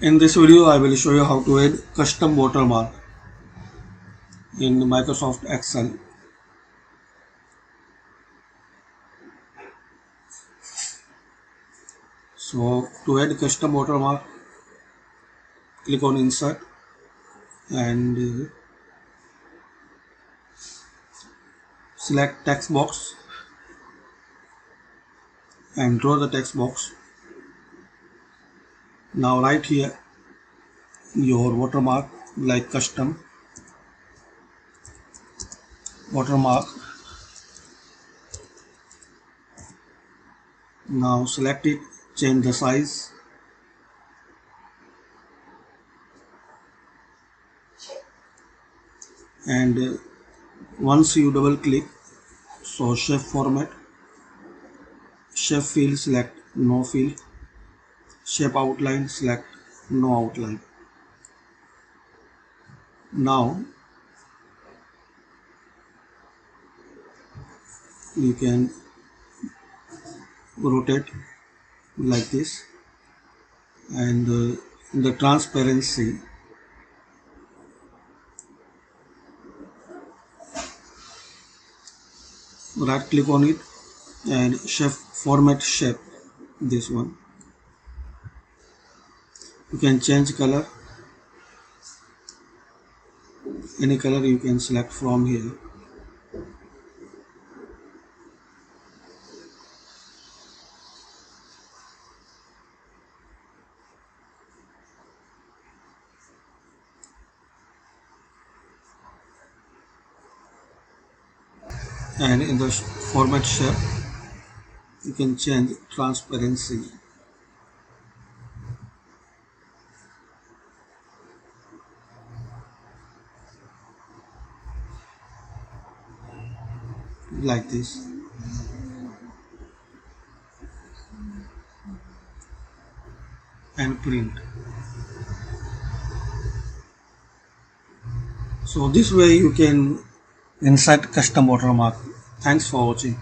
In this video, I will show you how to add custom watermark in Microsoft Excel. So to add custom watermark, click on Insert and select text box and draw the text box. Now write here your watermark like custom watermark. Now select it, change the size and once you double click, so shape format, shape fill, select no fill, shape outline, select no outline. Now you can rotate like this, and the transparency, right click on it and shape format shape, this one. You can change color, any color you can select from here. And in the format shape, you can change transparency. Like this. And print. So this way you can insert custom watermark. Thanks for watching.